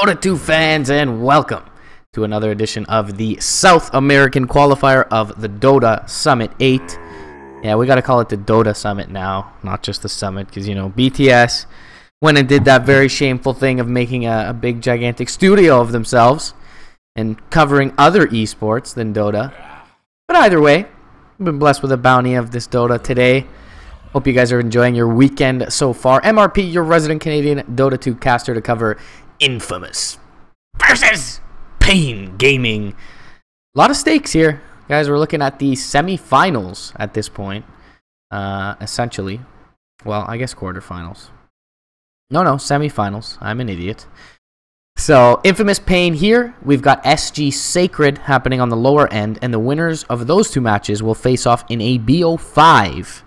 Dota 2 fans, and welcome to another edition of the South American qualifier of the Dota Summit 8. Yeah, we gotta call it the Dota Summit now, not just the Summit, because, you know, BTS went and did that very shameful thing of making a big, gigantic studio of themselves and covering other esports than Dota. But either way, we've been blessed with a bounty of this Dota today. Hope you guys are enjoying your weekend so far. MRP, your resident Canadian Dota 2 caster, to cover Infamous versus paiN Gaming. A lot of stakes here. Guys, we're looking at the semifinals at this point. Essentially. Well, I guess quarterfinals. No, semifinals. I'm an idiot. So, Infamous paiN here. We've got SG Sacred happening on the lower end, and the winners of those two matches will face off in a BO5.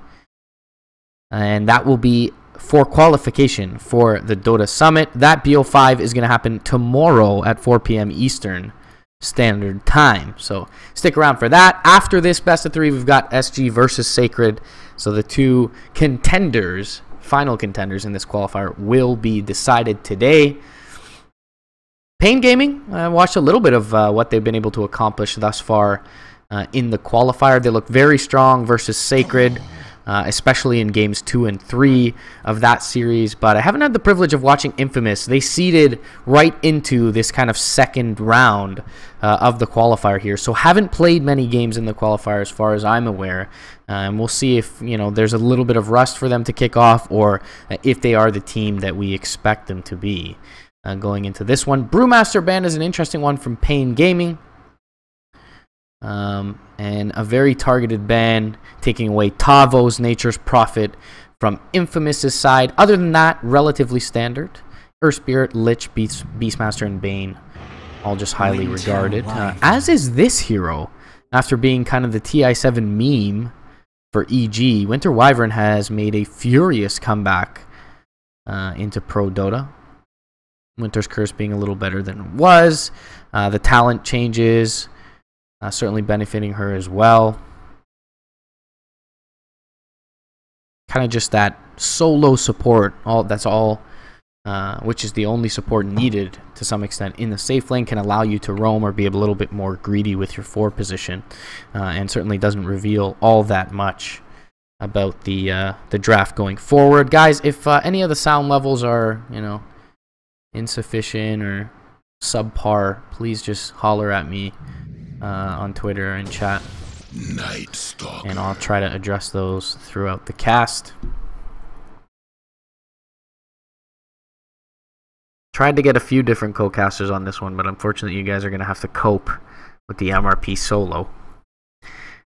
And that will be for qualification for the Dota Summit. That BO5 is going to happen tomorrow at 4 p.m. Eastern Standard Time. So stick around for that. After this best of three, we've got SG versus Sacred. So the two contenders, final contenders in this qualifier, will be decided today. paiN Gaming, I watched a little bit of what they've been able to accomplish thus far in the qualifier. They look very strong versus Sacred. Especially in games 2 and 3 of that series, but I haven't had the privilege of watching Infamous. They seeded right into this kind of second round of the qualifier here, so haven't played many games in the qualifier as far as I'm aware. And we'll see if, you know, there's a little bit of rust for them to kick off, or if they are the team that we expect them to be going into this one. Brewmaster ban is an interesting one from paiN Gaming. And a very targeted ban, taking away Tavo's Nature's Prophet from Infamous's side. Other than that, relatively standard. Earth Spirit, Lich, Beastmaster, and Bane, all just highly regarded. As is this hero, after being kind of the TI7 meme for EG. Winter Wyvern has made a furious comeback into Pro Dota. Winter's Curse being a little better than it was. The talent changes. Certainly benefiting her as well. Kind of just that solo support. That's all, which is the only support needed to some extent in the safe lane, can allow you to roam or be a little bit more greedy with your 4 position, and certainly doesn't reveal all that much about the draft going forward. Guys, if any of the sound levels are, you know, insufficient or subpar, please just holler at me on Twitter and chat, and I'll try to address those throughout the cast. Tried to get a few different co-casters on this one, but unfortunately you guys are going to have to cope with the MRP solo.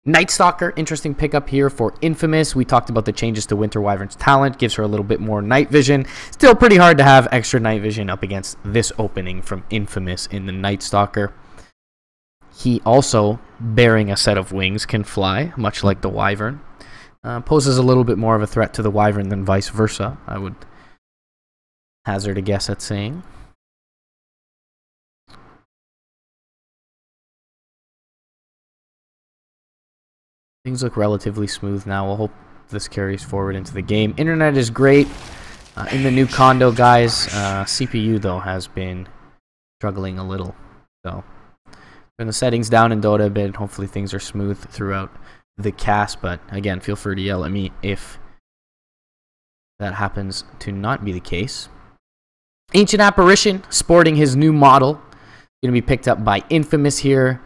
Night Stalker, interesting pickup here for Infamous. We talked about the changes to Winter Wyvern's talent, gives her a little bit more night vision. Still pretty hard to have extra night vision up against this opening from Infamous in the Night Stalker. He also, bearing a set of wings, can fly, much like the Wyvern. Poses a little bit more of a threat to the Wyvern than vice versa, I would hazard a guess at saying. Things look relatively smooth now. We'll hope this carries forward into the game. Internet is great in the new condo, guys. CPU, though, has been struggling a little, so turn the settings down in Dota a bit. Hopefully things are smooth throughout the cast, but again, feel free to yell at me if that happens to not be the case. Ancient Apparition, sporting his new model, going to be picked up by Infamous here.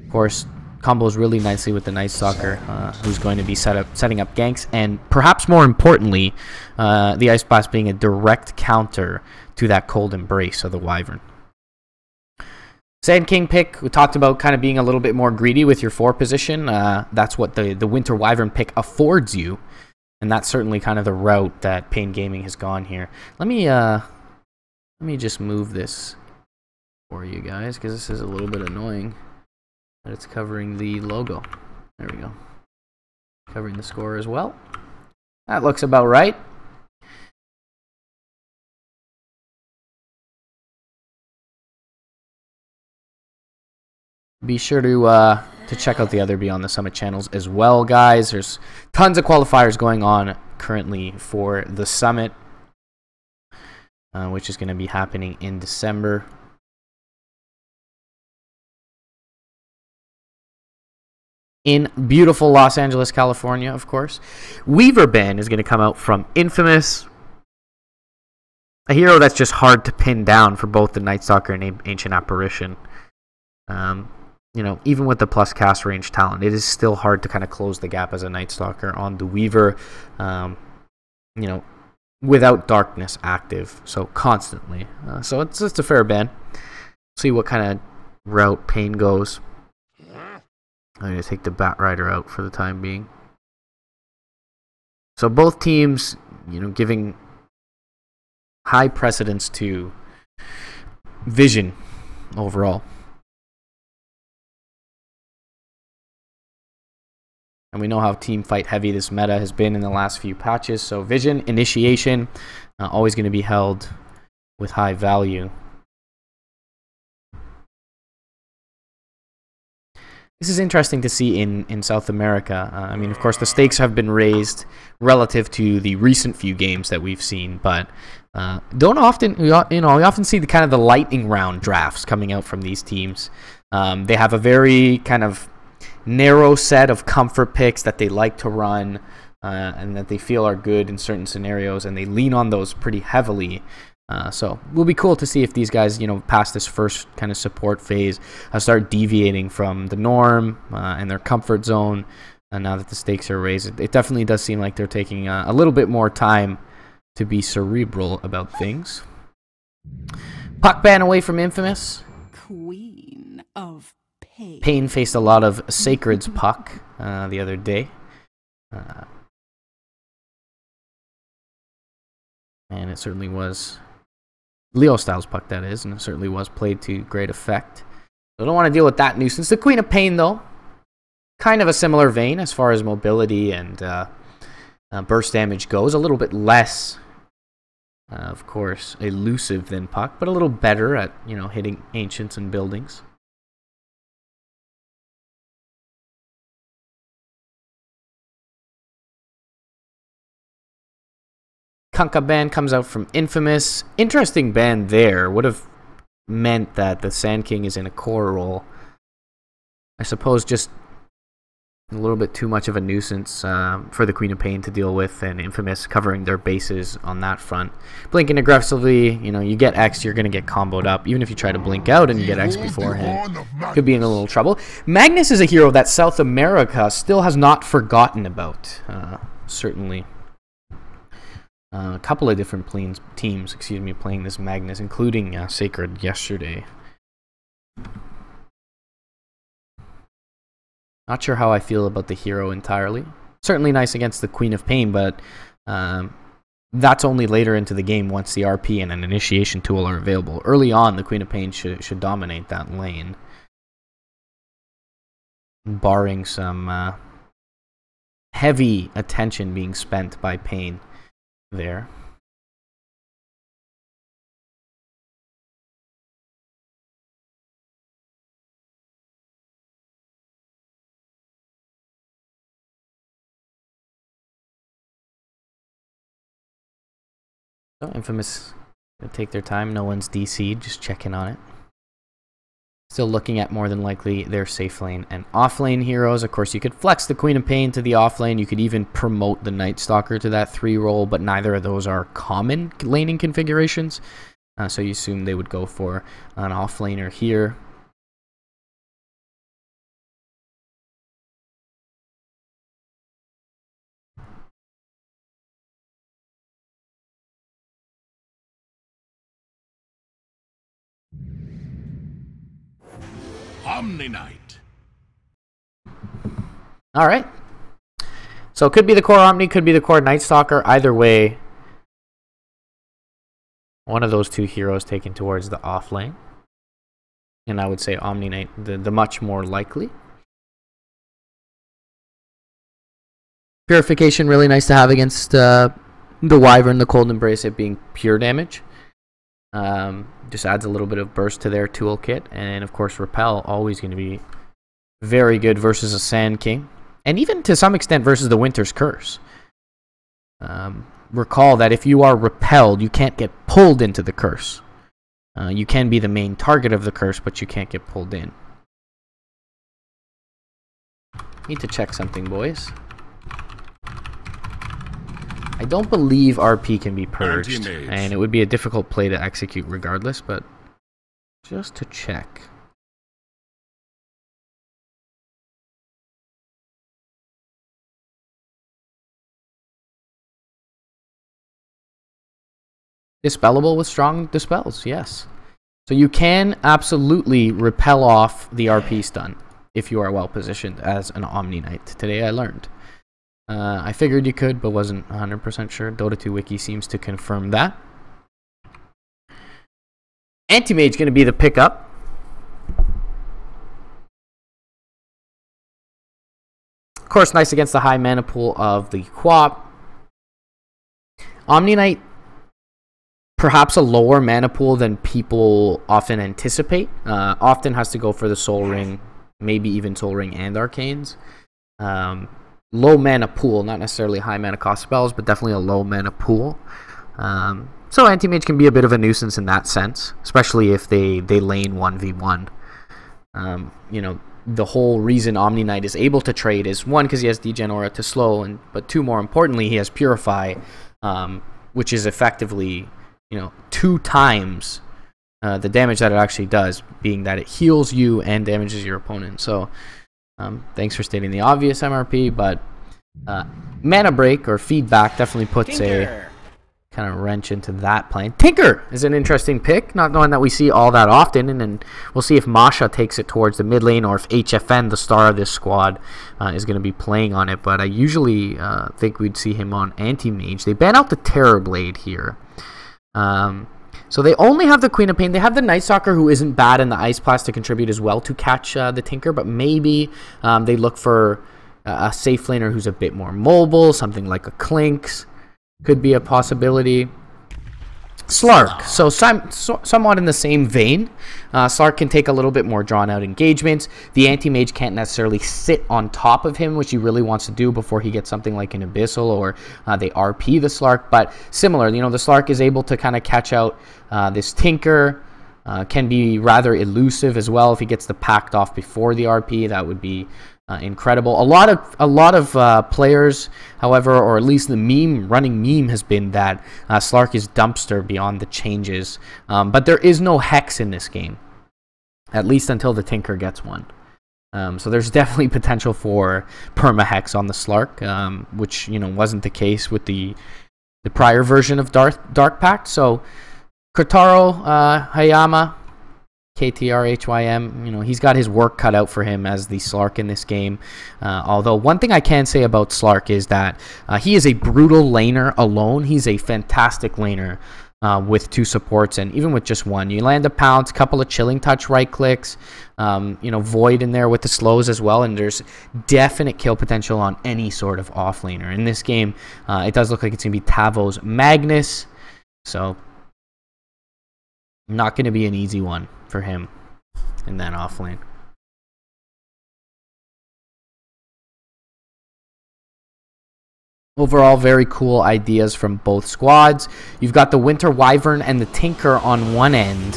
Of course, combos really nicely with the Night Stalker, who's going to be setting up ganks, and perhaps more importantly, the Ice Blast being a direct counter to that Cold Embrace of the Wyvern. Sand King pick, we talked about kind of being a little bit more greedy with your 4 position. That's what the Winter Wyvern pick affords you, and that's certainly kind of the route that paiN Gaming has gone here. Let me just move this for you guys, because this is a little bit annoying that it's covering the logo. There we go. Covering the score as well. That looks about right. Be sure to check out the other Beyond the Summit channels as well, guys. There's tons of qualifiers going on currently for the Summit. which is going to be happening in December. in beautiful Los Angeles, California, of course. Weaver ban is going to come out from Infamous. A hero that's just hard to pin down for both the Night Stalker and Ancient Apparition. You know, even with the plus cast range talent, it is still hard to kind of close the gap as a Night Stalker on the Weaver, you know, without Darkness active, so constantly. So it's a fair ban. See what kind of route paiN goes. I'm going to take the Bat Rider out for the time being. So both teams, you know, giving high precedence to Vision overall. And we know how team fight heavy this meta has been in the last few patches. So Vision, Initiation, always going to be held with high value. This is interesting to see in South America. I mean, of course, the stakes have been raised relative to the recent few games that we've seen, but we often see the kind of the lightning round drafts coming out from these teams. They have a very kind of narrow set of comfort picks that they like to run and that they feel are good in certain scenarios, and they lean on those pretty heavily. So it will be cool to see if these guys, you know, past this first kind of support phase, start deviating from the norm and their comfort zone. And now that the stakes are raised, it definitely does seem like they're taking a little bit more time to be cerebral about things. Puck ban away from Infamous. Queen of Pain. paiN faced a lot of Sacred's puck the other day. And it certainly was Leo Styles puck, that is, and it certainly was played to great effect. So I don't want to deal with that nuisance. The Queen of paiN, though, kind of a similar vein as far as mobility and burst damage goes. A little bit less, of course, elusive than puck, but a little better at, you know, hitting ancients and buildings. Kunkka ban comes out from Infamous. Interesting ban there. Would have meant that the Sand King is in a core role. I suppose just a little bit too much of a nuisance for the Queen of paiN to deal with, and Infamous covering their bases on that front. Blinking aggressively, you know, you get X, you're going to get comboed up. Even if you try to blink out and you get X beforehand, could be in a little trouble. Magnus is a hero that South America still has not forgotten about, certainly. A couple of different teams, playing this Magnus, including Sacred yesterday. Not sure how I feel about the hero entirely. Certainly nice against the Queen of paiN, but that's only later into the game once the RP and an initiation tool are available. Early on, the Queen of paiN should dominate that lane, barring some heavy attention being spent by paiN there. So Infamous gonna take their time. No one's DC'd, just checking on it. Still looking at more than likely their safe lane and off lane heroes. Of course, you could flex the Queen of paiN to the off lane. You could even promote the Night Stalker to that 3 role, but neither of those are common laning configurations. So you assume they would go for an off laner here. Omni Knight. All right. So it could be the core Omni, could be the core Night Stalker. Either way, one of those two heroes taken towards the off lane. And I would say Omni Knight, the much more likely. Purification, really nice to have against the Wyvern, the Cold Embrace, it being pure damage. Just adds a little bit of burst to their toolkit. And of course, Repel, always going to be very good versus a Sand King. And even to some extent versus the Winter's Curse. Recall that if you are repelled, you can't get pulled into the curse. You can be the main target of the curse, but you can't get pulled in. Need to check something, boys. I don't believe RP can be purged, and it would be a difficult play to execute regardless, but just to check. Dispellable with strong dispels, yes. So you can absolutely repel off the RP stun if you are well positioned as an Omni Knight. Today I learned. I figured you could, but wasn't 100% sure. Dota 2 Wiki seems to confirm that. Anti-Mage going to be the pickup. Of course, nice against the high mana pool of the Quap. Omni Knight, perhaps a lower mana pool than people often anticipate. Often has to go for the Soul Ring, maybe even Soul Ring and Arcanes. Low mana pool, not necessarily high mana cost spells, but definitely a low mana pool. So Anti-Mage can be a bit of a nuisance in that sense, especially if they lane 1v1. You know, the whole reason Omni Knight is able to trade is, one, because he has Degen Aura to slow, but two, more importantly, he has Purify, which is effectively, you know, 2 times the damage that it actually does, being that it heals you and damages your opponent. So thanks for stating the obvious, MRP, but Mana Break or Feedback definitely puts a kind of wrench into that plan. Tinker is an interesting pick, not one that we see all that often, and we'll see if Masha takes it towards the mid lane or if HFN, the star of this squad, is going to be playing on it, but I usually think we'd see him on Anti-Mage. They ban out the Terror Blade here. So they only have the Queen of Pain. They have the Night Stalker, who isn't bad in the Ice Blast to contribute as well to catch the Tinker, but maybe they look for a safe laner who's a bit more mobile, something like a Clinks could be a possibility. Slark, so somewhat in the same vein. Slark can take a little bit more drawn out engagements. The Anti-Mage can't necessarily sit on top of him, which he really wants to do before he gets something like an Abyssal, or they RP the Slark, but similar, you know, the Slark is able to kind of catch out this Tinker, can be rather elusive as well. If he gets the packed off before the RP, that would be incredible. A lot of players, however, or at least the running meme has been that Slark is dumpster beyond the changes, but there is no Hex in this game, at least until the Tinker gets one. So there's definitely potential for perma Hex on the Slark, which, you know, wasn't the case with the prior version of Dark Pact. So Kotaro Hayama, KTRHYM, you know, he's got his work cut out for him as the Slark in this game. Although one thing I can say about Slark is that he is a brutal laner alone. He's a fantastic laner with 2 supports, and even with just 1. You land a pounce, couple of Chilling Touch right clicks, you know, Void in there with the slows as well, and there's definite kill potential on any sort of off laner. In this game, it does look like it's going to be Tavo's Magnus, so not going to be an easy one for him in that off lane. Overall, very cool ideas from both squads. You've got the Winter Wyvern and the Tinker on one end,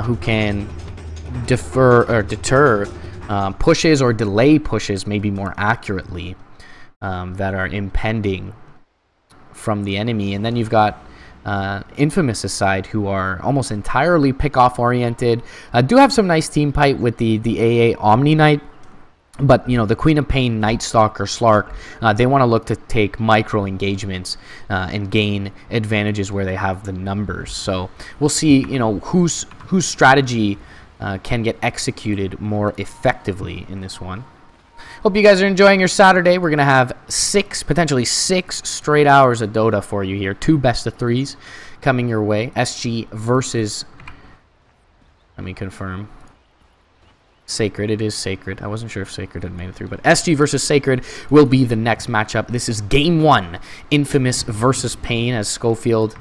who can deter pushes or delay pushes, maybe more accurately, that are impending from the enemy. And then you've got Infamous' side, who are almost entirely pick-off oriented. Do have some nice team fight with the AA Omni Knight, but, you know, the Queen of Pain, Night Stalker, Slark, they want to look to take micro engagements and gain advantages where they have the numbers. So we'll see, you know, whose strategy can get executed more effectively in this one. Hope you guys are enjoying your Saturday. We're going to have potentially six straight hours of Dota for you here. 2 best of 3s coming your way. SG versus, let me confirm, Sacred. It is Sacred. I wasn't sure if Sacred had made it through, but SG versus Sacred will be the next matchup. This is game 1. Infamous versus paiN, as Schofield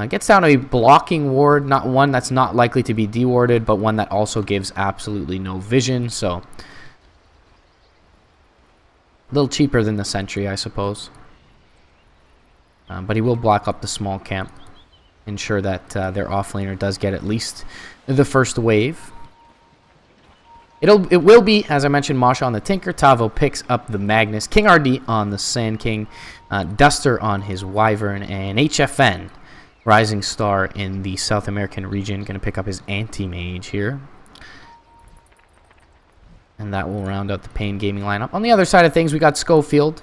gets down a blocking ward. Not one that's not likely to be dewarded, but one that also gives absolutely no vision. So a little cheaper than the Sentry, I suppose. But he will block up the small camp. Ensure that their offlaner does get at least the first wave. It will be, as I mentioned, Masha on the Tinker. Tavo picks up the Magnus. King RD on the Sand King. Duster on his Wyvern. And HFN, Rising Star in the South American region, going to pick up his Anti-Mage here. And that will round out the paiN Gaming lineup. On the other side of things, we got Schofield.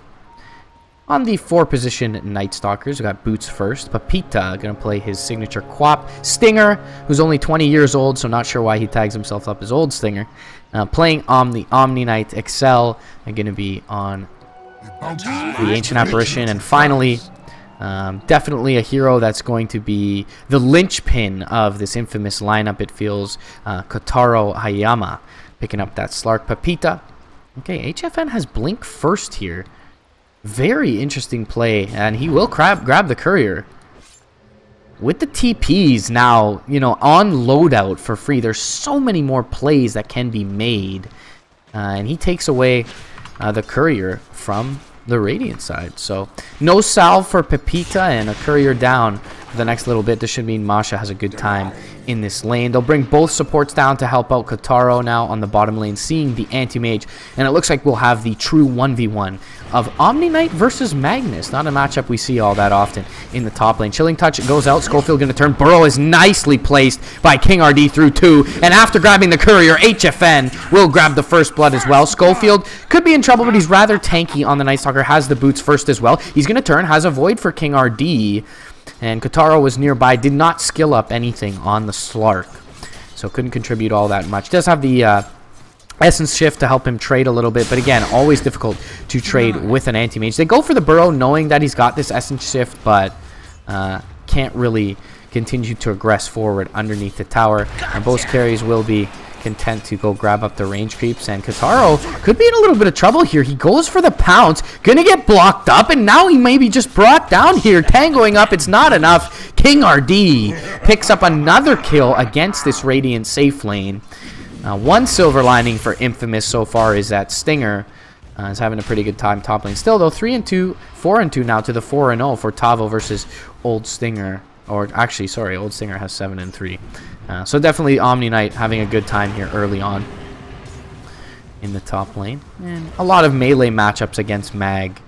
On the 4-position Night Stalkers, we got Boots first. paiN going to play his signature Quap. Stinger, who's only 20 years old, so not sure why he tags himself up as Old Stinger. Playing Omni Knight. Excel are going to be on the Ancient Apparition. And finally, definitely a hero that's going to be the linchpin of this infamous lineup, it feels. Kotaro Hayama picking up that Slark. paiN. Okay, HFN has Blink first here. Very interesting play, and he will grab the Courier. With the TPs now, you know, on loadout for free, there's so many more plays that can be made. And he takes away the Courier from the Radiant side. So, no salve for paiN and a Courier down for the next little bit. This should mean Masha has a good time in this lane. They'll bring both supports down to help out Kotaro now on the bottom lane, seeing the Anti-Mage. And it looks like we'll have the true 1v1 of Omni Knight versus Magnus. Not a matchup we see all that often in the top lane. Chilling Touch goes out. Schofield going to turn. Burrow is nicely placed by King RD through 2. And after grabbing the Courier, HFN will grab the first blood as well. Schofield could be in trouble, but he's rather tanky on the Night Stalker. Has the boots first as well. He's going to turn. Has a Void for King RD. And Kotaro was nearby. Did not skill up anything on the Slark. So couldn't contribute all that much. Does have the Essence Shift to help him trade a little bit. But again, always difficult to trade with an Anti-Mage. They go for the Burrow knowing that he's got this Essence Shift, but can't really continue to aggress forward underneath the tower. And both carries will be content to go grab up the range creeps, and Kotaro could be in a little bit of trouble here. He goes for the pounce, gonna get blocked up, and now he may be just brought down here. Tangoing up, it's not enough. King RD picks up another kill against this Radiant safe lane. One silver lining for Infamous so far is that Stinger is having a pretty good time top lane. Still though, 3-2, 4-2 now to the 4-0 for Tavo versus Old Stinger. Or actually, sorry, Old Stinger has 7-3. So definitely Omni Knight having a good time here early on in the top lane. And a lot of melee matchups against Mag.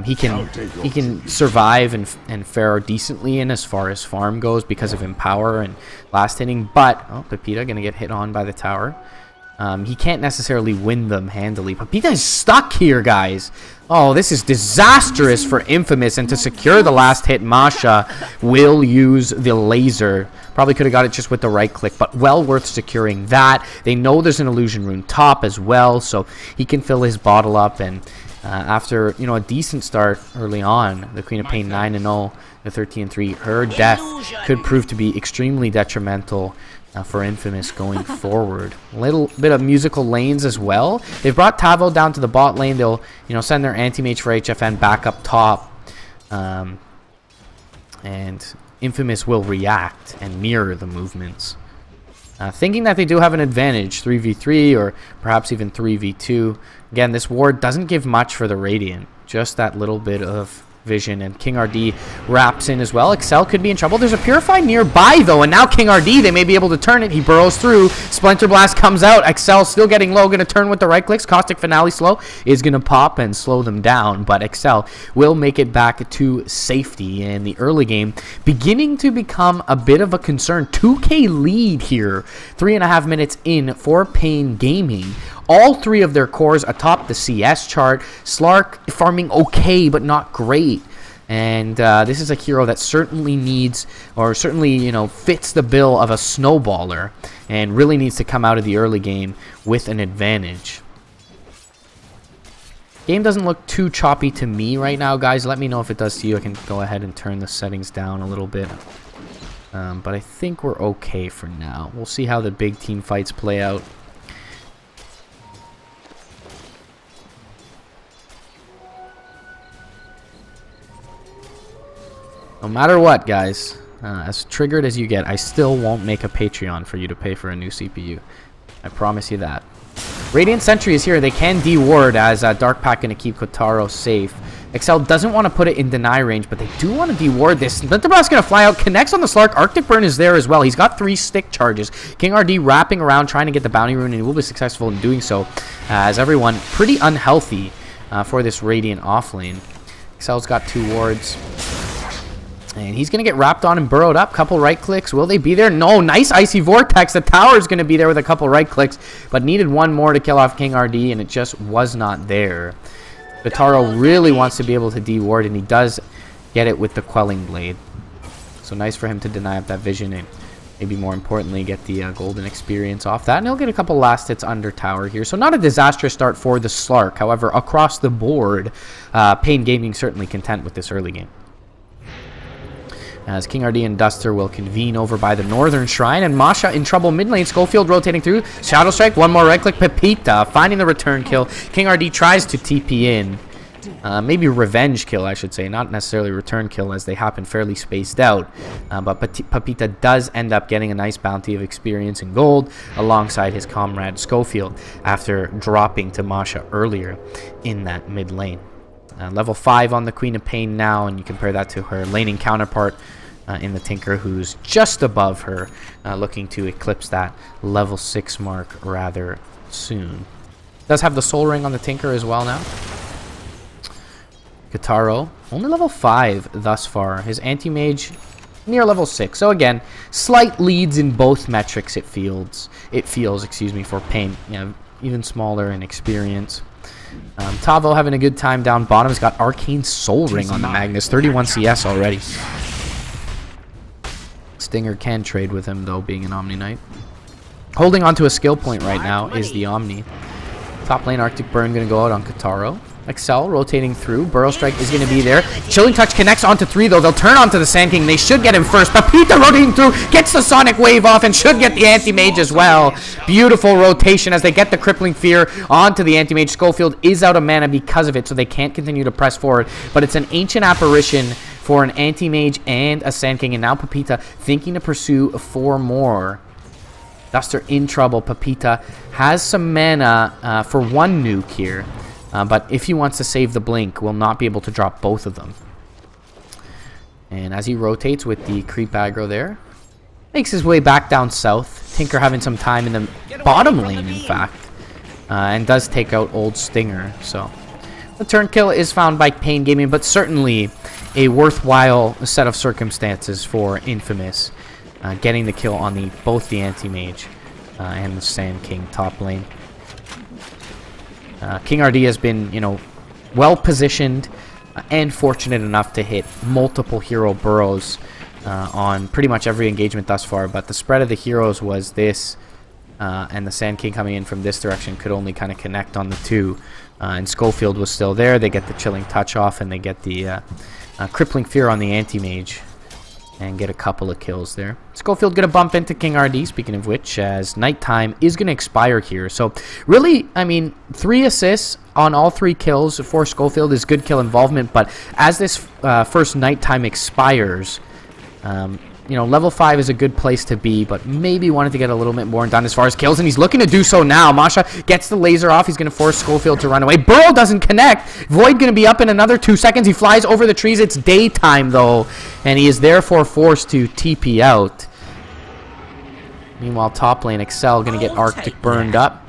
He can survive and fare decently in as far as farm goes because of Empower and last hitting. But paiN gonna get hit on by the tower. He can't necessarily win them handily. paiN is stuck here, guys. Oh, this is disastrous for Infamous. And to secure the last hit, Masha will use the laser. Probably could have got it just with the right click, but well worth securing that. They know there's an illusion rune top as well, so he can fill his bottle up. And after, you know, a decent start early on, the Queen of paiN 9-0, the 13-3, her death could prove to be extremely detrimental for Infamous going forward. A little bit of musical lanes as well. They've brought Tavo down to the bot lane. They'll, you know, send their Anti-Mage for HFN back up top. And Infamous will react and mirror the movements. Thinking that they do have an advantage, 3v3 or perhaps even 3v2. Again, this ward doesn't give much for the Radiant. Just that little bit of vision, and King RD wraps in as well. Excel could be in trouble. There's a Purify nearby though, and now King RD, they may be able to turn it. He burrows through. Splinter Blast comes out. Excel still getting low, gonna turn with the right clicks. Caustic Finale slow is gonna pop and slow them down, but Excel will make it back to safety in the early game, beginning to become a bit of a concern. 2k lead here, 3.5 minutes in for paiN Gaming. All three of their cores atop the CS chart. Slark farming okay, but not great. And this is a hero that certainly needs, or certainly, you know, fits the bill of a snowballer, and really needs to come out of the early game with an advantage. Game doesn't look too choppy to me right now, guys. Let me know if it does to you. I can go ahead and turn the settings down a little bit. But I think we're okay for now. We'll see how the big team fights play out. No matter what, guys, as triggered as you get, I still won't make a Patreon for you to pay for a new CPU. I promise you that. Radiant Sentry is here. They can de-ward as Dark Pack going to keep Kotaro safe. Excel doesn't want to put it in deny range, but they do want to deward this. Splinterblast's going to fly out, connects on the Slark. Arctic Burn is there as well. He's got 3 stick charges. King RD wrapping around, trying to get the bounty rune, and he will be successful in doing so, as everyone pretty unhealthy for this Radiant offlane. Excel's got 2 wards. And he's going to get wrapped on and burrowed up. Couple right clicks. Will they be there? No. Nice Icy Vortex. The tower is going to be there with a couple right clicks, but needed 1 more to kill off King RD, and it just was not there. Kitaro really wants to be able to deward, and he does get it with the Quelling Blade. So nice for him to deny up that vision and maybe more importantly get the golden experience off that. And he'll get a couple last hits under tower here. So not a disastrous start for the Slark. However, across the board, paiN Gaming certainly content with this early game. As King RD and Duster will convene over by the Northern Shrine. And Masha in trouble mid lane. Schofield rotating through. Shadow Strike. 1 more right click. Pepita finding the return kill. King RD tries to TP in. Maybe revenge kill, I should say. Not necessarily return kill, as they happen fairly spaced out. But Pepita does end up getting a nice bounty of experience and gold alongside his comrade Schofield after dropping to Masha earlier in that mid lane. Level 5 on the Queen of paiN now, and you compare that to her laning counterpart in the Tinker, who's just above her, looking to eclipse that level 6 mark rather soon. Does have the Soul Ring on the Tinker as well now. Kitaro, only level 5 thus far. His Anti-Mage near level 6. So again, slight leads in both metrics it feels, excuse me, for paiN. You know, even smaller in experience. Tavo having a good time down bottom. He's got Arcane Soul Ring on the Magnus. 31 CS already. Stinger can trade with him, though, being an Omni Knight. Holding onto a skill point right now is the Omni. Top lane Arctic Burn going to go out on Kitaro. Excel rotating through. Burrow Strike is going to be there. Chilling Touch connects onto 3, though. They'll turn onto the Sand King. They should get him first. Pepita rotating through. Gets the Sonic Wave off and should get the Anti-Mage as well. Beautiful rotation as they get the Crippling Fear onto the Anti-Mage. Schofield is out of mana because of it, so they can't continue to press forward. But it's an Ancient Apparition for an Anti-Mage and a Sand King. And now Pepita thinking to pursue 4 more. Duster in trouble. Pepita has some mana for 1 nuke here. But if he wants to save the blink, will not be able to drop both of them. And as he rotates with the creep aggro there, makes his way back down south. Tinker having some time in the bottom lane, in fact. And does take out old Stinger. So the turn kill is found by paiN Gaming, but certainly a worthwhile set of circumstances for Infamous. Getting the kill on both the Anti-Mage and the Sand King top lane. King RD has been, you know, well positioned and fortunate enough to hit multiple hero burrows on pretty much every engagement thus far. But the spread of the heroes was this, and the Sand King coming in from this direction could only kind of connect on the 2. And Schofield was still there. They get the Chilling Touch off, and they get the Crippling Fear on the Anti-Mage. And get a couple of kills there. Schofield going to bump into King RD, speaking of which, as nighttime is going to expire here. So, really, I mean, 3 assists on all 3 kills for Schofield is good kill involvement. But as this first nighttime expires, you know, level 5 is a good place to be, but maybe wanted to get a little bit more done as far as kills, and he's looking to do so now. Masha gets the laser off. He's going to force Schofield to run away. Burrow doesn't connect. Void going to be up in another 2 seconds. He flies over the trees. It's daytime, though, and he is therefore forced to TP out. Meanwhile, top lane, Excel going to get Arctic burned up.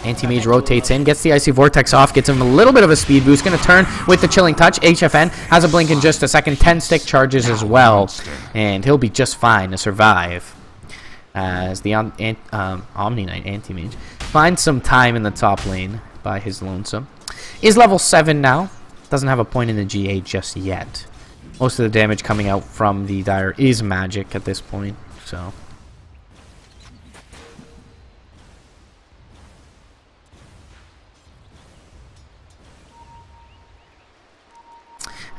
Anti-Mage rotates in, gets the Icy Vortex off, gets him a little bit of a speed boost. Going to turn with the Chilling Touch. HFN has a blink in just a second. 10 stick charges as well. And he'll be just fine to survive. As the Omni Knight Anti-Mage finds some time in the top lane by his lonesome. Is level 7 now. Doesn't have a point in the GA just yet. Most of the damage coming out from the Dire is magic at this point. So...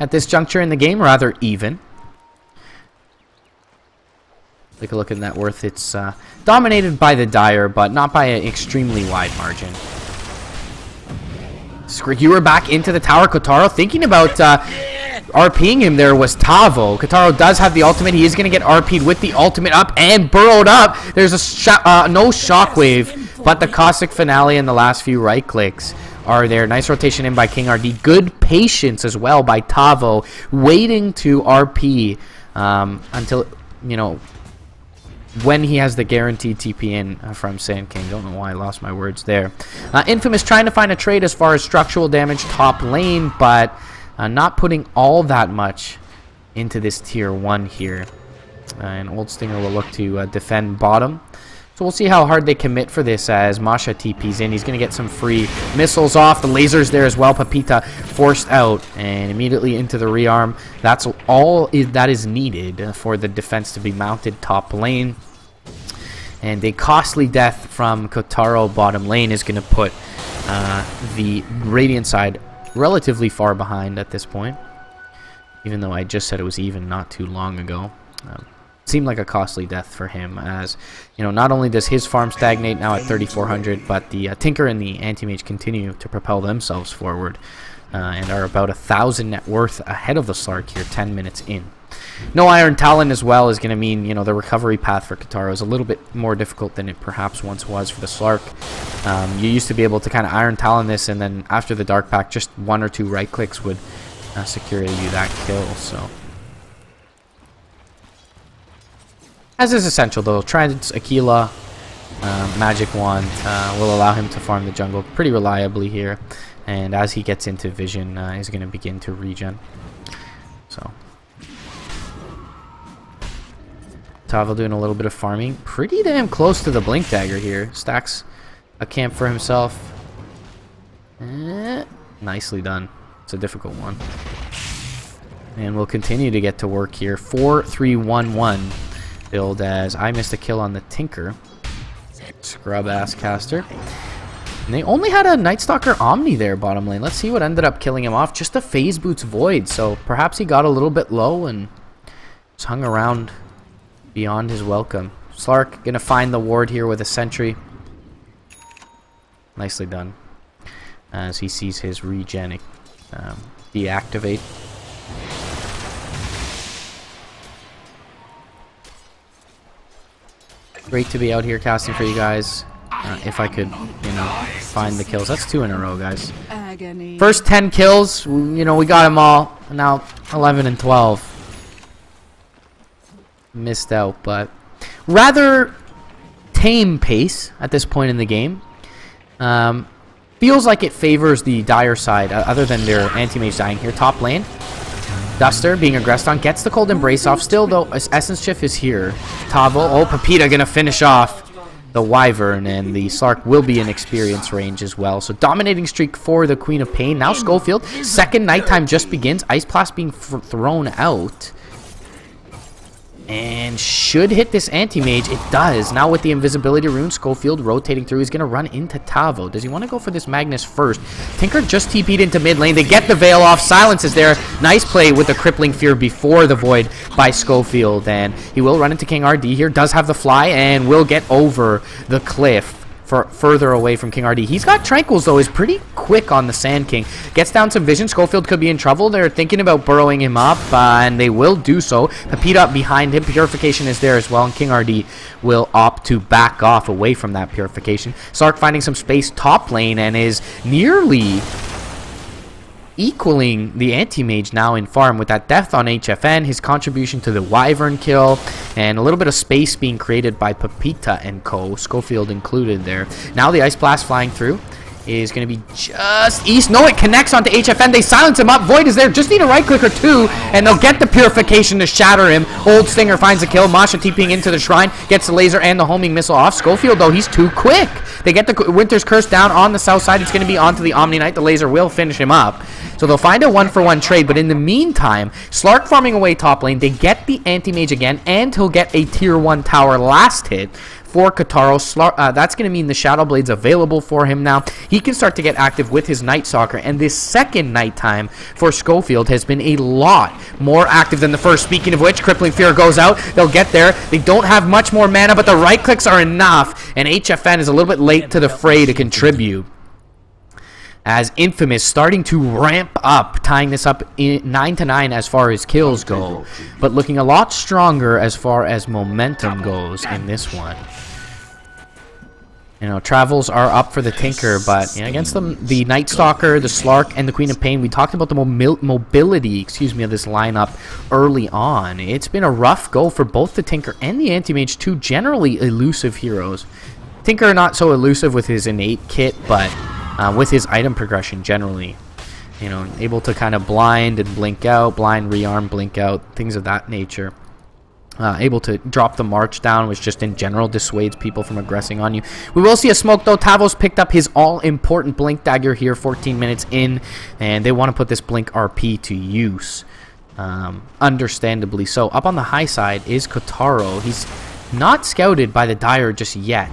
at this juncture in the game, rather even. Take a look at net worth. It's dominated by the Dire, but not by an extremely wide margin. Skewer back into the tower. Kotaro thinking about RPing him there was Tavo. Kotaro does have the ultimate. He is going to get RP'd with the ultimate up and burrowed up. There's a no shockwave, but the Caustic Finale and the last few right clicks are there. Nice rotation in by King RD. Good patience as well by Tavo, waiting to RP until, you know, when he has the guaranteed TP in from Sand King. Don't know why I lost my words there. Infamous trying to find a trade as far as structural damage top lane, but not putting all that much into this tier 1 here. And Old Stinger will look to defend bottom. So we'll see how hard they commit for this as Masha TP's in. He's going to get some free missiles off. The lasers there as well. paiN forced out and immediately into the rearm. That's all that is needed for the defense to be mounted top lane. And a costly death from Kotaro bottom lane is going to put the Radiant side relatively far behind at this point. Even though I just said it was even not too long ago. Seemed like a costly death for him, as you know, not only does his farm stagnate now at 3,400, but the Tinker and the Anti-Mage continue to propel themselves forward and are about 1,000 net worth ahead of the Slark here 10 minutes in. No Iron Talon as well is going to mean, you know, the recovery path for Kotaro is a little bit more difficult than it perhaps once was for the Slark. You used to be able to kind of Iron Talon this, and then after the Dark Pack, just 1 or 2 right clicks would secure you that kill. So as is essential though, Trident's Aquila Magic Wand will allow him to farm the jungle pretty reliably here. And as he gets into vision, he's going to begin to regen. So Tavo doing a little bit of farming. Pretty damn close to the Blink Dagger here. Stacks a camp for himself. Nicely done. It's a difficult one. And we'll continue to get to work here. 4-3-1-1. Build as I missed a kill on the Tinker. Scrub ass caster. And they only had a Night Stalker Omni there bottom lane. Let's see what ended up killing him off. Just a Phase Boots Void. So perhaps he got a little bit low and just hung around beyond his welcome. Slark gonna find the ward here with a sentry. Nicely done. As he sees his regen deactivate. Great to be out here casting for you guys. If I could, you know, find the kills. That's 2 in a row, guys. Agony. First 10 kills, you know, we got them all. Now 11 and 12. Missed out, but rather tame pace at this point in the game. Feels like it favors the Dire side, other than their Anti-Mage dying here. Top lane. Duster being aggressed on, gets the Cold Embrace off. Still, though, Essence Shift is here. Tavo, oh, paiN gonna finish off the Wyvern, and the Slark will be in experience range as well. So, dominating streak for the Queen of paiN. Now, Schofield, second nighttime just begins. Ice Blast being thrown out. And should hit this Anti-Mage. It does. Now with the invisibility rune, Schofield rotating through. He's going to run into Tavo. Does he want to go for this Magnus first? Tinker just TP'd into mid lane. They get the Veil off. Silence is there. Nice play with the Crippling Fear before the Void by Schofield. And he will run into King RD here. Does have the fly and will get over the cliff. Further away from King RD. He's got Tranquils, though. Is pretty quick on the Sand King. Gets down some vision. Schofield could be in trouble. They're thinking about burrowing him up, and they will do so. paiN up behind him. Purification is there as well, and King RD will opt to back off away from that Purification. Slark finding some space top lane and is nearly equaling the Anti-Mage now in farm with that death on HFN, his contribution to the Wyvern kill, and a little bit of space being created by paiN and co, Schofield included there. Now the Ice Blast flying through is going to be just east. No, it connects onto HFN. They silence him up. Void is there. Just need a right click or two, and they'll get the Purification to shatter him. Old Stinger finds a kill. Masha TPing into the shrine. Gets the laser and the homing missile off. Schofield, though, he's too quick. They get the Winter's Curse down on the south side. It's going to be onto the Omni Knight. The laser will finish him up. So they'll find a 1-for-1 trade, but in the meantime, Slark farming away top lane. They get the Anti-Mage again, and he'll get a tier 1 tower last hit for Kotaro. That's going to mean the Shadow Blade's available for him now. He can start to get active with his Night Stalker, and this second nighttime for Schofield has been a lot more active than the first. Speaking of which, Crippling Fear goes out. They'll get there. They don't have much more mana, but the right clicks are enough, and HFN is a little bit late to the fray to contribute. As Infamous starting to ramp up, tying this up in 9-9 as far as kills go, but looking a lot stronger as far as momentum goes in this one. You know, travels are up for the Tinker, but you know, against the Night Stalker, the Slark, and the Queen of paiN, we talked about the mobility, excuse me, of this lineup early on. It's been a rough go for both the Tinker and the Anti-Mage, two generally elusive heroes. Tinker not so elusive with his innate kit, but with his item progression generally. You know, able to kind of blind and blink out, blind, rearm, blink out, things of that nature. Able to drop the march down, which just in general dissuades people from aggressing on you. We will see a smoke though. Tavo's picked up his all-important blink dagger here 14 minutes in, and they want to put this blink RP to use. Understandably so. Up on the high side is Kotaro. He's not scouted by the Dire just yet.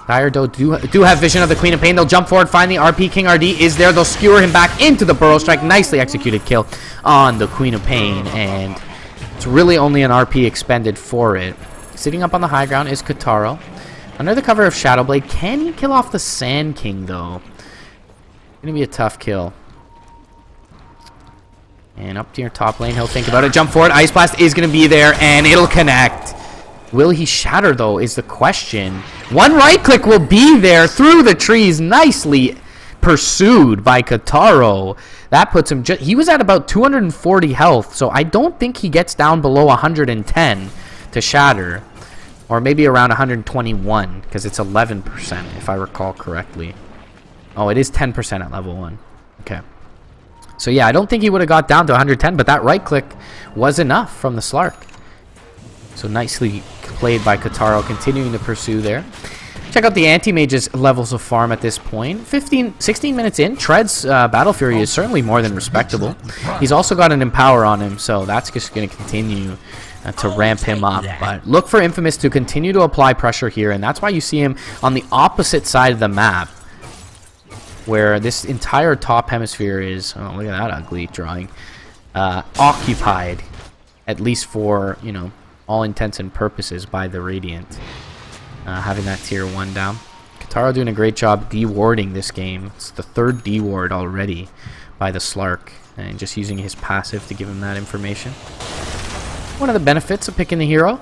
Dire do have vision of the Queen of paiN. They'll jump forward, find the RP. King RD is there. They'll skewer him back into the Burrow Strike. Nicely executed kill on the Queen of paiN, and it's really only an RP expended for it. Sitting up on the high ground is Kotaro. Under the cover of Shadowblade. Can he kill off the Sand King, though? Gonna be a tough kill. And up to your top lane, he'll think about it. Jump forward. Ice Blast is gonna be there, and it'll connect. Will he shatter, though, is the question. One right click will be there through the trees. Nicely pursued by Kotaro. That puts him he was at about 240 health, so I don't think he gets down below 110 to shatter, or maybe around 121, because it's 11% if I recall correctly. Oh, it is 10% at level 1. Okay, so yeah, I don't think he would have got down to 110, but that right click was enough from the Slark. So nicely played by Kotaro, continuing to pursue there. Check out the Anti-Mage's levels of farm at this point. 16 minutes in, Tread's Battle Fury is certainly more than respectable. He's also got an Empower on him, so that's just going to continue to ramp him up. But look for Infamous to continue to apply pressure here, and that's why you see him on the opposite side of the map, where this entire top hemisphere is, oh, look at that ugly drawing, occupied, at least for, you know, all intents and purposes by the Radiant. Having that tier 1 down. Kotaro doing a great job de-warding this game. It's the third de-ward already by the Slark, and just using his passive to give him that information. One of the benefits of picking the hero.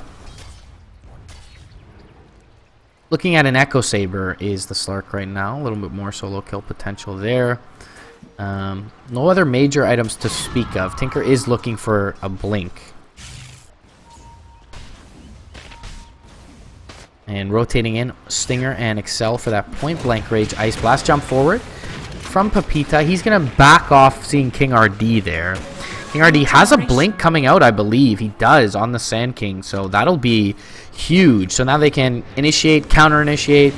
Looking at an Echo Saber is the Slark right now. A little bit more solo kill potential there. No other major items to speak of. Tinker is looking for a blink. And rotating in, Stinger and Excel for that point-blank rage Ice Blast. Jump forward from paiN. He's going to back off seeing King RD there. King RD has a blink coming out, I believe. He does on the Sand King, so that'll be huge. So now they can initiate, counter-initiate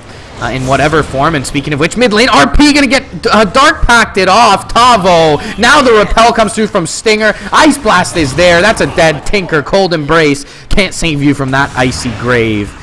in whatever form. And speaking of which, mid lane, RP going to get Dark Pacted off. Tavo. Now the Repel comes through from Stinger. Ice Blast is there. That's a dead Tinker. Cold Embrace. Can't save you from that icy grave.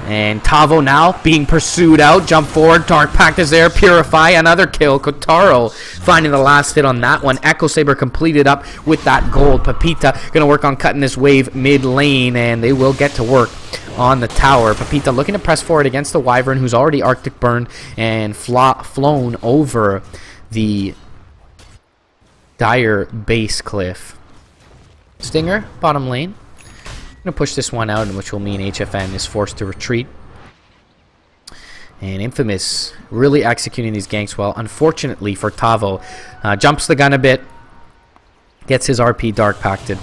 And Tavo now being pursued out. Jump forward. Dark Pact is there. Purify. Another kill. Kotaro finding the last hit on that one. Echo Saber completed up with that gold. paiN going to work on cutting this wave mid lane, and they will get to work on the tower. paiN looking to press forward against the Wyvern, who's already Arctic burned and flown over the Dire base cliff. Stinger, bottom lane. Going to push this one out, which will mean HFN is forced to retreat. And Infamous really executing these ganks well. Unfortunately for Tavo, jumps the gun a bit, gets his RP Dark Pacted.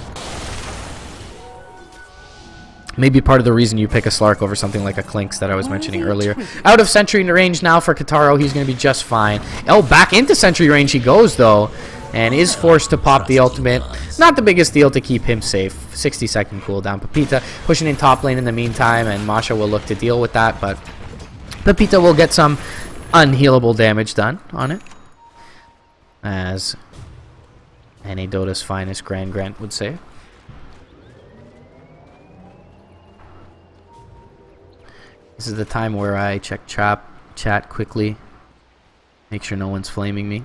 Maybe part of the reason you pick a Slark over something like a Clinks that I was mentioning earlier. Out of sentry range now for Kotaro. He's going to be just fine. Oh, back into sentry range he goes, though. And is forced to pop the ultimate. Not the biggest deal to keep him safe. 60-second cooldown. paiN pushing in top lane in the meantime, and Masha will look to deal with that, but paiN will get some unhealable damage done on it. As NA Dota's finest Grand Grant would say. This is the time where I check chat quickly. Make sure no one's flaming me.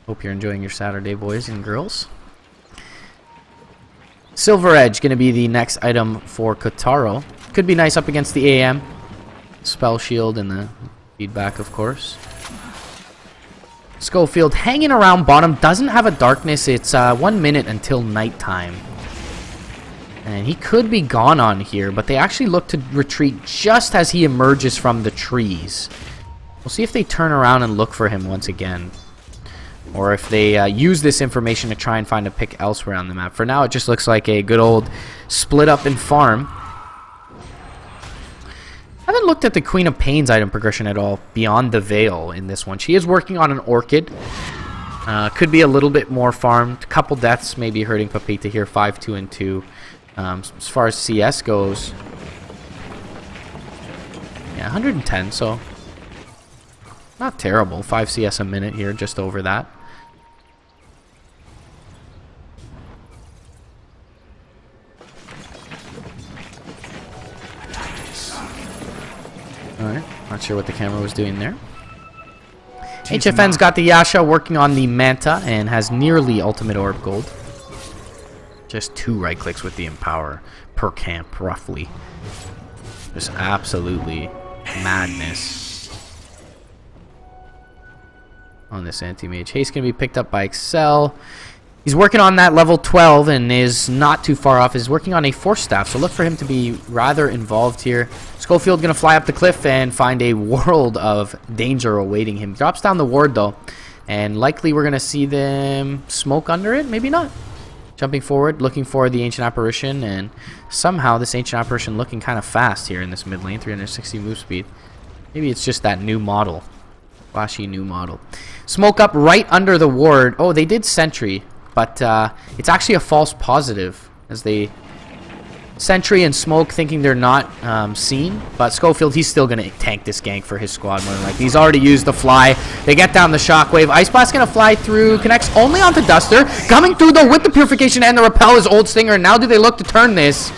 Hope you're enjoying your Saturday, boys and girls. Silver Edge going to be the next item for Kotaro. Could be nice up against the AM. Spell Shield and the feedback, of course. Schofield hanging around bottom. Doesn't have a darkness. It's 1 minute until nighttime. And he could be gone on here, but they actually look to retreat just as he emerges from the trees. We'll see if they turn around and look for him once again. Or if they use this information to try and find a pick elsewhere on the map. For now, it just looks like a good old split up and farm. I haven't looked at the Queen of paiN's item progression at all beyond the Veil in this one. She is working on an Orchid. Could be a little bit more farmed. A couple deaths maybe hurting paiN here. 5, 2, and 2. As far as CS goes, yeah, 110, so not terrible. 5 CS a minute here, just over that. Alright, not sure what the camera was doing there. HFN's got the Yasha working on the Manta and has nearly ultimate orb gold. Just 2 right clicks with the Empower per camp, roughly. Just absolutely madness on this anti-mage. Haste can be picked up by Excel. He's working on that level 12 and is not too far off. He's working on a Force Staff, so look for him to be rather involved here. Schofield going to fly up the cliff and find a world of danger awaiting him. Drops down the ward, though, and likely we're going to see them smoke under it. Maybe not. Jumping forward, looking for the Ancient Apparition, and somehow this Ancient Apparition looking kind of fast here in this mid lane, 360 move speed. Maybe it's just that new model. Flashy new model. Smoke up right under the ward. Oh, they did sentry, but it's actually a false positive as they sentry and smoke thinking they're not seen. But Schofield, he's still going to tank this gank for his squad more than likely. He's already used the fly. They get down the shockwave. Ice Blast going to fly through. Connects only onto Duster. Coming through though with the Purification and the Repel is Old Stinger. Now do they look to turn this?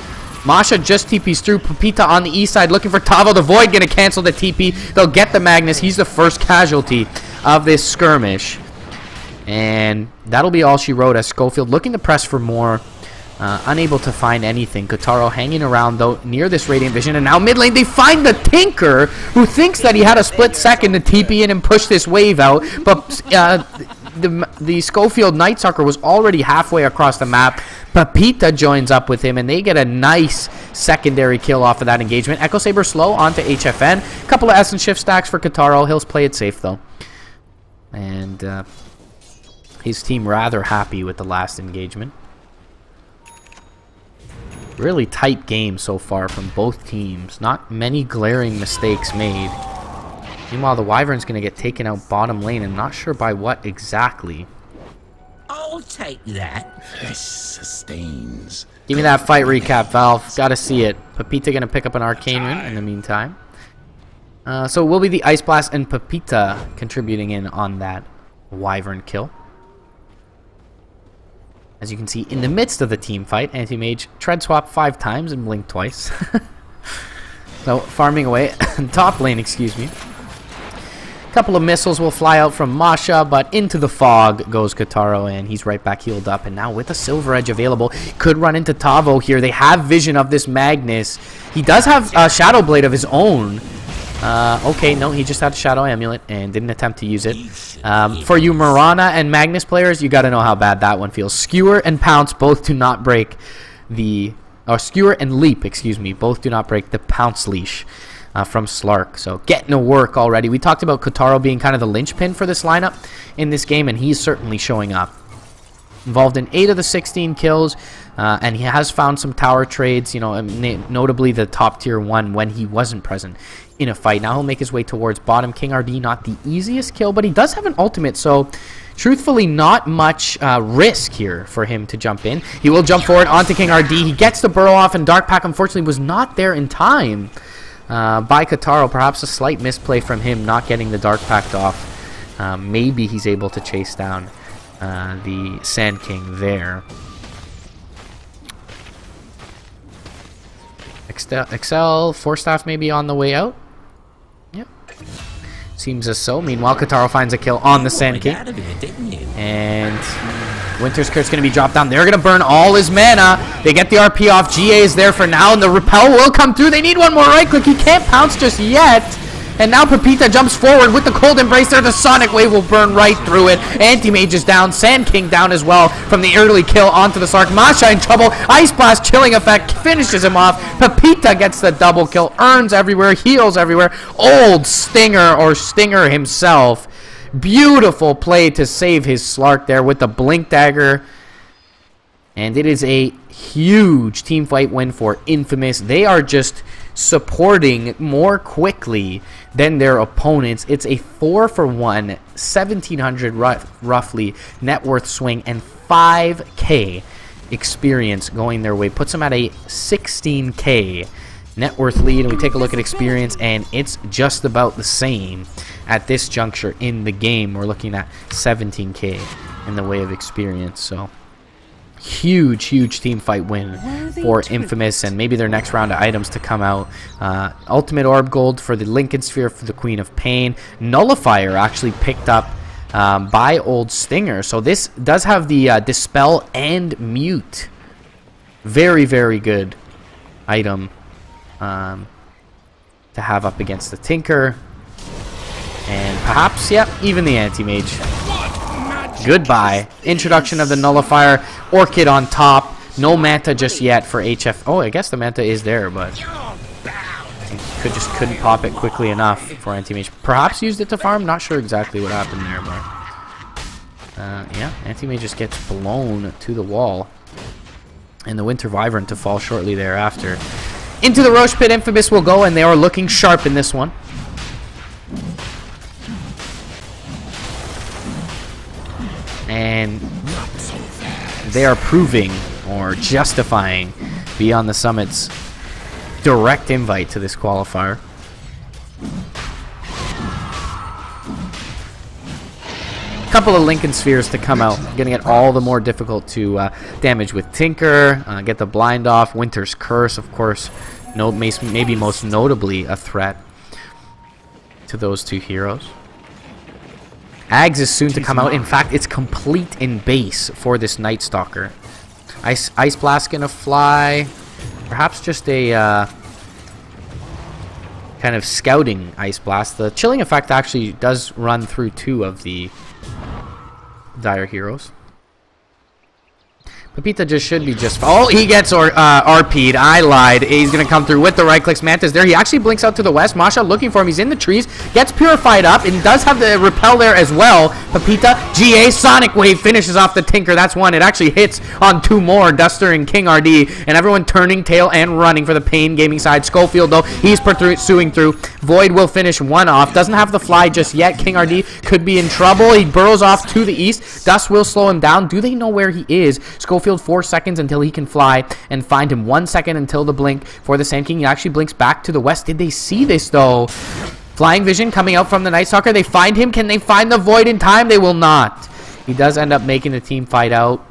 Masha just TPs through. paiN on the east side looking for Tavo. The Void going to cancel the TP. They'll get the Magnus. He's the first casualty of this skirmish. And that'll be all she wrote as Schofield looking to press for more. Unable to find anything. Kotaro hanging around though near this Radiant Vision, and now mid lane they find the Tinker, who thinks that he had a split second to TP in and push this wave out, but the Schofield Night Sucker was already halfway across the map. paiN joins up with him and they get a nice secondary kill off of that engagement. Echo Saber slow onto HFN. Couple of Essence Shift stacks for Kotaro. He'll play it safe though, and his team rather happy with the last engagement. Really tight game so far from both teams. Not many glaring mistakes made. Meanwhile, the Wyvern's going to get taken out bottom lane, and not sure by what exactly. I'll take that. This sustains. Give me that fight recap, Valve. Gotta see it. paiN going to pick up an Arcane Rune in the meantime. So it will be the Ice Blast and paiN contributing in on that Wyvern kill. As you can see, in the midst of the team fight, Anti-Mage tread swap 5 times and blink twice. So, farming away. Top lane, excuse me. Couple of missiles will fly out from Masha, but into the fog goes Kotaro, and he's right back healed up. And now with a Silver Edge available, could run into Tavo here. They have vision of this Magnus. He does have a Shadow Blade of his own. Okay, no, he just had a Shadow Amulet and didn't attempt to use it. For you Mirana and Magnus players, you got to know how bad that one feels. Skewer and Pounce both do not break the... Or Skewer and Leap, excuse me, both do not break the Pounce leash from Slark. So getting to work already. We talked about Kotaro being kind of the linchpin for this lineup in this game, and he's certainly showing up. Involved in 8 of the 16 kills, and he has found some tower trades, you know, notably the top tier one when he wasn't present in a fight. Now he'll make his way towards bottom. King RD, not the easiest kill, but he does have an ultimate, so truthfully not much risk here for him to jump in. He will jump forward onto King RD. He gets the burrow off, and Dark Pack unfortunately was not there in time by Kotaro. Perhaps a slight misplay from him not getting the Dark Pack off. Maybe he's able to chase down the Sand King there. Excel, Force Staff maybe on the way out. Yep. Seems as so. Meanwhile, Kotaro finds a kill on the Sand King. And Winter's Curse going to be dropped down. They're going to burn all his mana. They get the RP off. GA is there for now, and the Repel will come through. They need one more right click. He can't pounce just yet. And now paiN jumps forward with the cold embrace there. The sonic wave will burn right through it. Anti-Mage is down. Sand King down as well from the early kill onto the Sark. Masha in trouble. Ice Blast chilling effect finishes him off. paiN gets the double kill. Earns everywhere. Heals everywhere. Old Stinger, or Stinger himself. Beautiful play to save his Slark there with the Blink Dagger. And it is a huge team fight win for Infamous. They are just supporting more quickly than their opponents. It's a 4-for-1, 1,700 roughly net worth swing, and 5K experience going their way. Puts them at a 16K net worth lead. And we take a look at experience, and it's just about the same at this juncture in the game. We're looking at 17K in the way of experience. So huge team fight win for Infamous, and maybe their next round of items to come out. Ultimate Orb Gold for the Lincoln Sphere for the Queen of paiN. Nullifier actually picked up by Old Stinger, so this does have the Dispel and Mute. Very good item to have up against the Tinker, and perhaps, yep, even the Anti-Mage. Goodbye. Introduction of the Nullifier. Orchid on top. No Manta just yet for HF. Oh, I guess the Manta is there, but couldn't pop it quickly enough for Anti-Mage. Perhaps used it to farm. Not sure exactly what happened there, but yeah, Anti-Mage just gets blown to the wall, and the Winter Wyvern to fall shortly thereafter. Into the Roche Pit Infamous will go, and they are looking sharp in this one. And they are proving or justifying Beyond the Summit's direct invite to this qualifier. Couple of Lincoln Spheres to come out, getting it all the more difficult to damage with Tinker, get the blind off. Winter's Curse, of course, maybe most notably a threat to those two heroes. Ags is soon to come out. In fact, it's complete in base for this Night Stalker. Ice Blast gonna fly. Perhaps just a kind of scouting Ice Blast. The chilling effect actually does run through 2 of the dire heroes. paiN just should be just... Oh, he gets RP'd. I lied. He's going to come through with the right clicks. Manta's there. He actually blinks out to the west. Masha looking for him. He's in the trees. Gets purified up and does have the repel there as well. paiN, GA, Sonic Wave finishes off the Tinker. That's one. It actually hits on 2 more. Duster and King RD. And everyone turning tail and running for the paiN Gaming side. Schofield, though, he's pursuing through. Void will finish 1 off. Doesn't have the fly just yet. King RD could be in trouble. He burrows off to the east. Dust will slow him down. Do they know where he is? Schofield 4 seconds until he can fly and find him. 1 second until the blink for the Sand King. He actually blinks back to the west. Did they see this though? Flying Vision coming out from the Night Stalker. They find him. Can they find the Void in time? They will not. He does end up making the team fight out.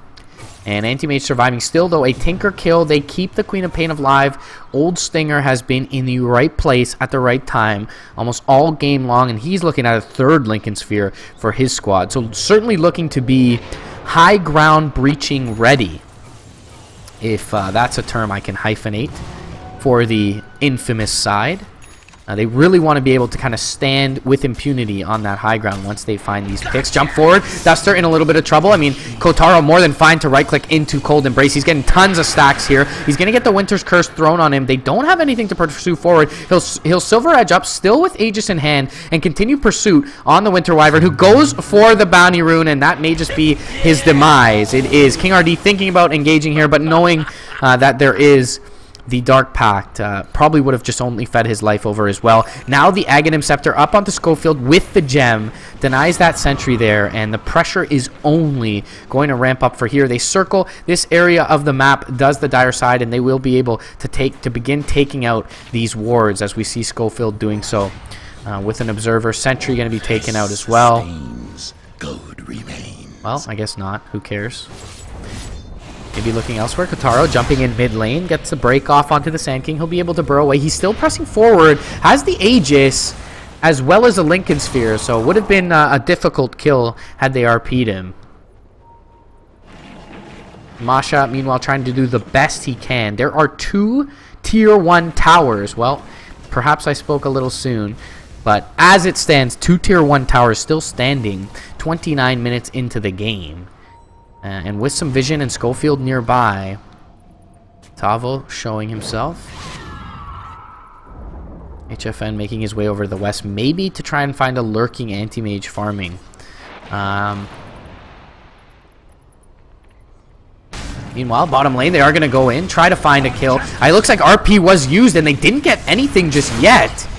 And Anti-Mage surviving still, though. A Tinker kill. They keep the Queen of paiN alive. Old Stinger has been in the right place at the right time almost all game long, and he's looking at a 3rd Lincoln Sphere for his squad. So certainly looking to be high ground breaching ready, if that's a term I can hyphenate for the Infamous side. They really want to be able to kind of stand with impunity on that high ground once they find these picks. Jump forward. Duster in a little bit of trouble. I mean, Kotaro more than fine to right-click into Cold Embrace. He's getting tons of stacks here. He's going to get the Winter's Curse thrown on him. They don't have anything to pursue forward. He'll Silver Edge up, still with Aegis in hand, and continue pursuit on the Winter Wyvern, who goes for the Bounty Rune, and that may just be his demise. It is King RD thinking about engaging here, but knowing that there is the Dark Pact, probably would have just only fed his life over as well. Now the Aghanim Scepter up onto Schofield with the gem. Denies that sentry there, and the pressure is only going to ramp up for here. They circle this area of the map, does the dire side, and they will be able to begin taking out these wards as we see Schofield doing so. With an Observer, sentry going to be taken out as well. Well, I guess not. Who cares? Maybe looking elsewhere. Kotaro jumping in mid lane. Gets the break off onto the Sand King. He'll be able to burrow away. He's still pressing forward. Has the Aegis as well as a Lincoln Sphere. So it would have been a difficult kill had they RP'd him. Masha, meanwhile, trying to do the best he can. There are 2 tier 1 towers. Well, perhaps I spoke a little soon. But as it stands, 2 Tier 1 towers still standing 29 minutes into the game. And with some vision and Schofield nearby, Tavo showing himself. HFN making his way over to the west, maybe to try and find a lurking anti-mage farming. Meanwhile, bottom lane, they are going to go in, try to find a kill. It looks like RP was used, and they didn't get anything just yet.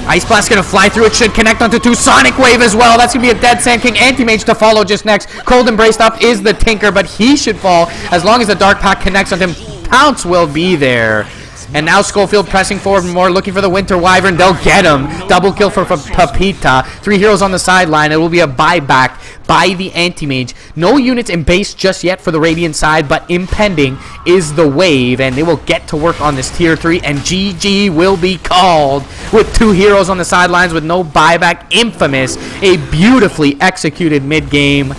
Ice Blast going to fly through. It should connect onto 2. Sonic Wave as well. That's going to be a dead Sand King. Anti-Mage to follow just next. Cold Embrace up is the Tinker, but he should fall as long as the Dark Pack connects on him. Pounce will be there. And now Schofield pressing forward more, looking for the Winter Wyvern. They'll get him. Double kill for Pepita. 3 heroes on the sideline. It will be a buyback by the Anti-Mage. No units in base just yet for the Radiant side, but impending is the wave, and they will get to work on this Tier 3, and GG will be called with 2 heroes on the sidelines with no buyback. Infamous. A beautifully executed mid-game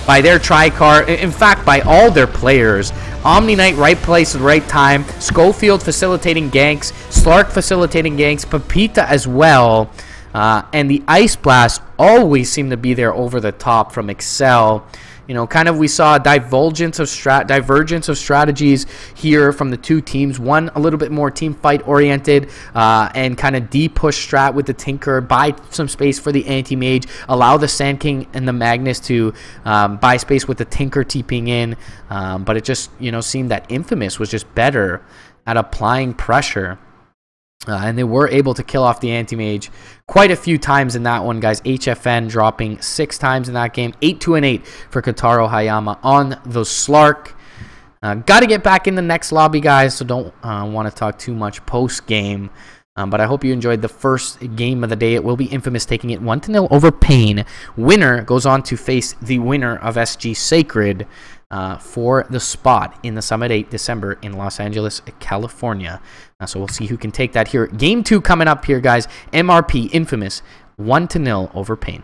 by their Tricar. In fact, by all their players. Omni Knight, right place at the right time. Schofield facilitating ganks. Slark facilitating ganks. Pepita as well. And the Ice Blast always seem to be there over the top from Excel. You know, kind of we saw a divergence of strategies here from the 2 teams. One a little bit more team fight oriented and kind of D-push strat with the Tinker, buy some space for the Anti-Mage, allow the Sand King and the Magnus to buy space with the Tinker TPing in. But it just, you know, seemed that Infamous was just better at applying pressure. And they were able to kill off the Anti-Mage quite a few times in that one, guys. HFN dropping 6 times in that game. 8-2-8 for Kotaro Hayama on the Slark. Got to get back in the next lobby, guys, so don't want to talk too much post-game. But I hope you enjoyed the first game of the day. It will be Infamous taking it 1-0 over paiN. Winner goes on to face the winner of SG Sacred for the spot in the Summit 8 December in Los Angeles, California. So we'll see who can take that here. Game 2 coming up here, guys. MRP Infamous 1-0 over paiN.